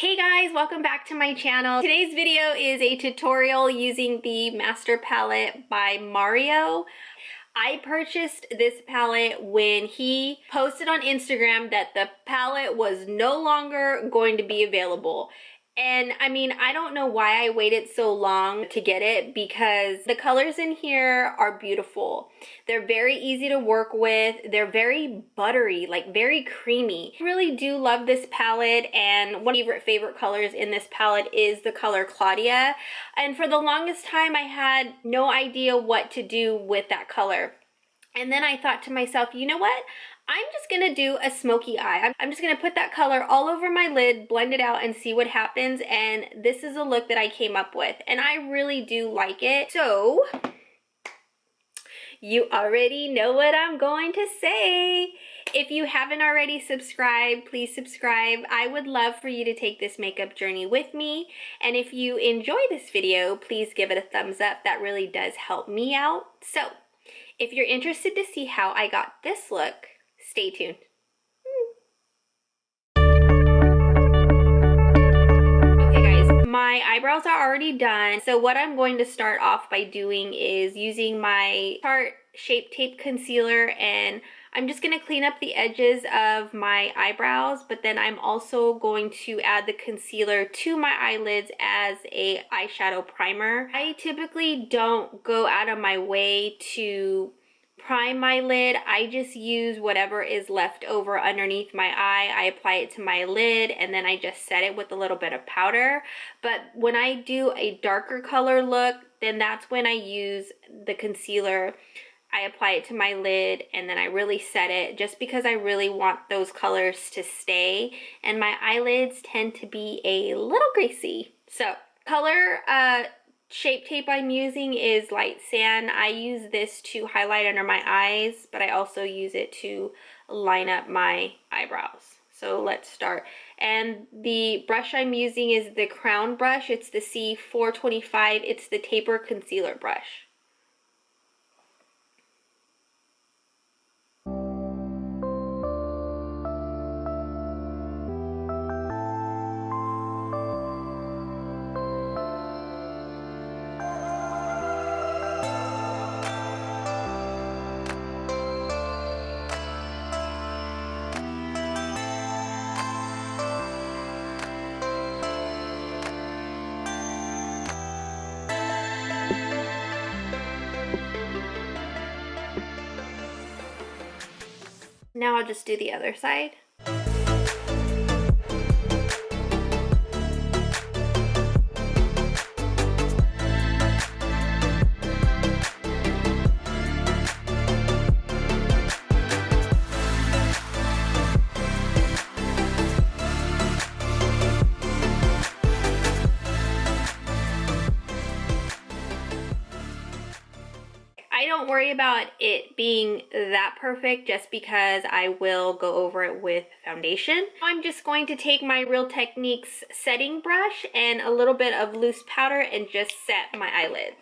Hey guys, welcome back to my channel. Today's video is a tutorial using the Master Palette by Mario. I purchased this palette when he posted on Instagram that the palette was no longer going to be available. And I mean, I don't know why I waited so long to get it because the colors in here are beautiful. They're very easy to work with. They're very buttery, like very creamy. I really do love this palette, and one of my favorite colors in this palette is the color Claudia. And for the longest time, I had no idea what to do with that color. And then I thought to myself, you know what? I'm just gonna do a smoky eye. I'm just gonna put that color all over my lid, blend it out, and see what happens. And this is a look that I came up with, and I really do like it. So you already know what I'm going to say. If you haven't already subscribed, please subscribe. I would love for you to take this makeup journey with me. And if you enjoy this video, please give it a thumbs up. That really does help me out. So if you're interested to see how I got this look, stay tuned. Okay guys, my eyebrows are already done. So what I'm going to start off by doing is using my Tarte Shape Tape Concealer, and I'm just going to clean up the edges of my eyebrows, but then I'm also going to add the concealer to my eyelids as a eyeshadow primer. I typically don't go out of my way to prime my lid. I just use whatever is left over underneath my eye. I apply it to my lid and then I just set it with a little bit of powder. But when I do a darker color look, then that's when I use the concealer. I apply it to my lid and then I really set it just because I really want those colors to stay, and my eyelids tend to be a little greasy. So color Shape Tape I'm using is Light Sand. I use this to highlight under my eyes, but I also use it to line up my eyebrows. So let's start. And the brush I'm using is the Crown brush. It's the C425. It's the taper concealer brush. Now I'll just do the other side. I don't worry about it being that perfect just because I will go over it with foundation. I'm just going to take my Real Techniques setting brush and a little bit of loose powder and just set my eyelids.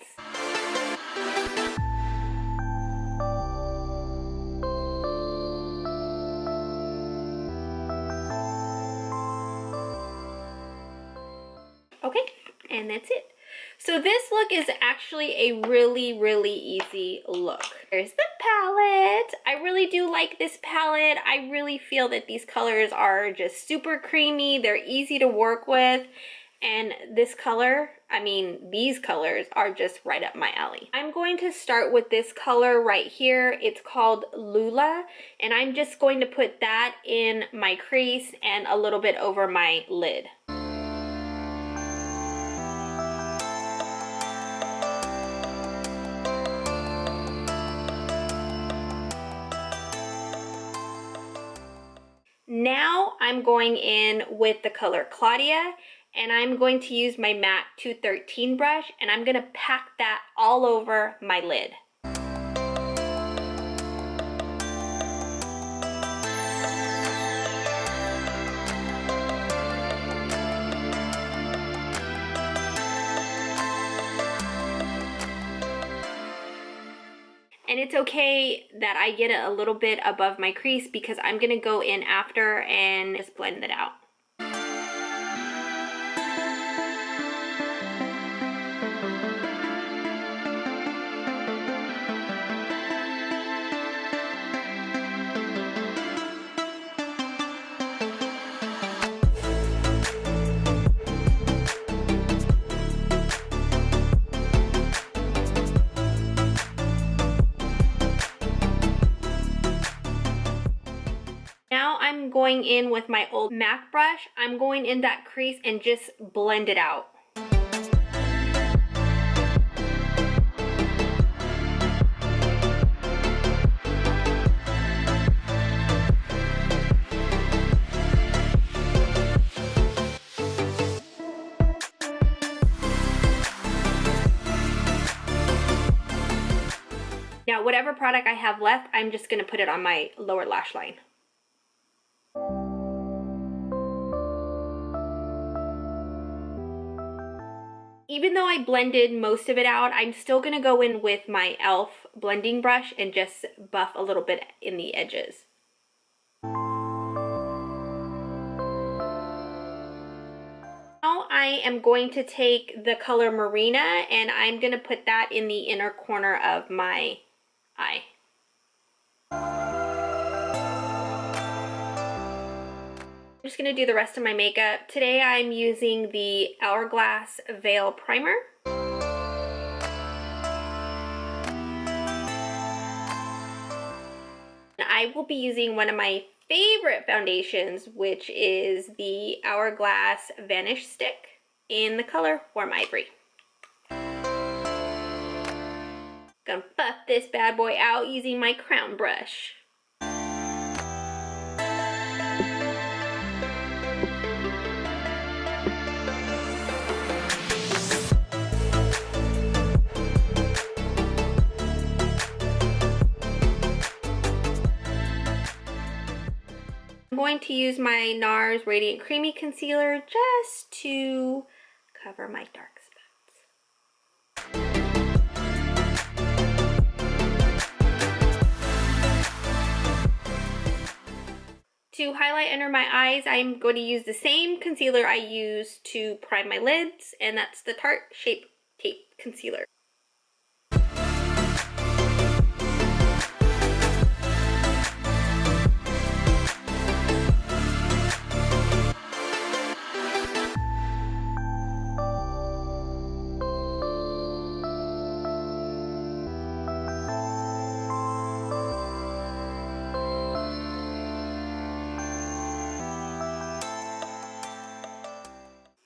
Okay, and that's it. So this look is actually a really easy look. There's the palette. I really do like this palette. I really feel that these colors are just super creamy. They're easy to work with. And this color, I mean, these colors are just right up my alley. I'm going to start with this color right here. It's called Lula. And I'm just going to put that in my crease and a little bit over my lid. Now I'm going in with the color Claudia, and I'm going to use my MAC 213 brush, and I'm going to pack that all over my lid. And it's okay that I get it a little bit above my crease because I'm gonna go in after and just blend it out. going in with my old MAC brush, I'm going in that crease and just blend it out. Now, whatever product I have left, I'm just going to put it on my lower lash line. Even though I blended most of it out, I'm still going to go in with my e.l.f. blending brush and just buff a little bit in the edges. Now I am going to take the color Marina and I'm going to put that in the inner corner of my eye. I'm just going to do the rest of my makeup. Today I'm using the Hourglass Veil Primer. I will be using one of my favorite foundations, which is the Hourglass Vanish Stick in the color Warm Ivory. Gonna buff this bad boy out using my crown brush. I'm going to use my NARS Radiant Creamy Concealer just to cover my dark spots. To highlight under my eyes, I'm going to use the same concealer I use to prime my lids, and that's the Tarte Shape Tape Concealer.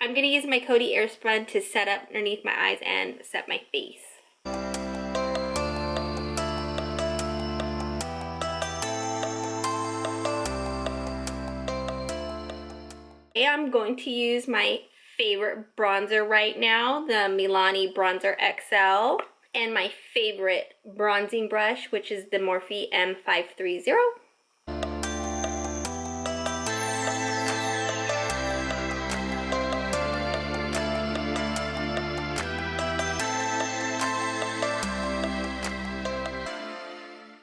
I'm going to use my Coty Airspun to set up underneath my eyes and set my face. I'm going to use my favorite bronzer right now, the Milani Bronzer XL, and my favorite bronzing brush, which is the Morphe M530.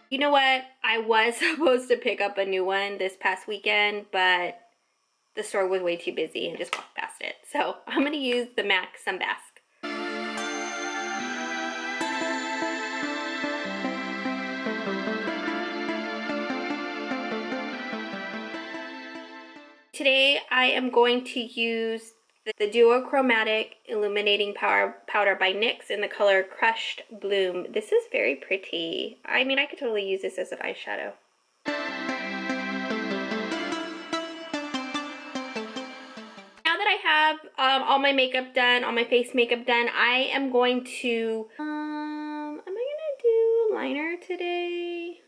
You know what? I was supposed to pick up a new one this past weekend, but the store was way too busy and just walked past it. So I'm going to use the MAC Sunbask. Today I am going to use the Duochromatic Illuminating Powder by NYX in the color Crushed Bloom. This is very pretty. I mean, I could totally use this as an eyeshadow. Now that I have all my makeup done, all my face makeup done, I am going to, am I gonna do liner today?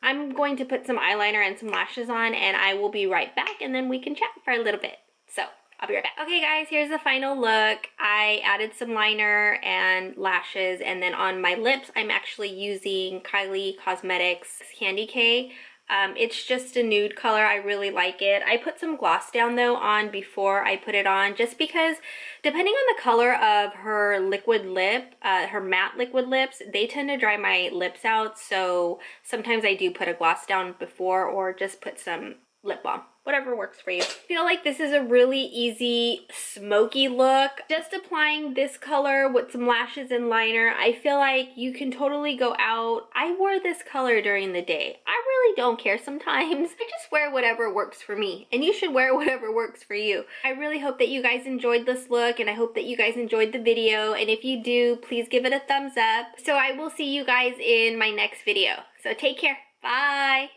I'm going to put some eyeliner and some lashes on, and I will be right back, and then we can chat for a little bit. So I'll be right back. Okay guys, here's the final look. I added some liner and lashes, and then on my lips, I'm actually using Kylie Cosmetics Candy K. It's just a nude color. I really like it. I put some gloss down though on before I put it on, just because depending on the color of her liquid lip, her matte liquid lips, they tend to dry my lips out. So sometimes I do put a gloss down before, or just put some lip balm. Whatever works for you. I feel like this is a really easy smoky look. Just applying this color with some lashes and liner, I feel like you can totally go out. I wore this color during the day. I really don't care sometimes. I just wear whatever works for me, and you should wear whatever works for you. I really hope that you guys enjoyed this look, and I hope that you guys enjoyed the video, and if you do, please give it a thumbs up. So I will see you guys in my next video. So take care. Bye!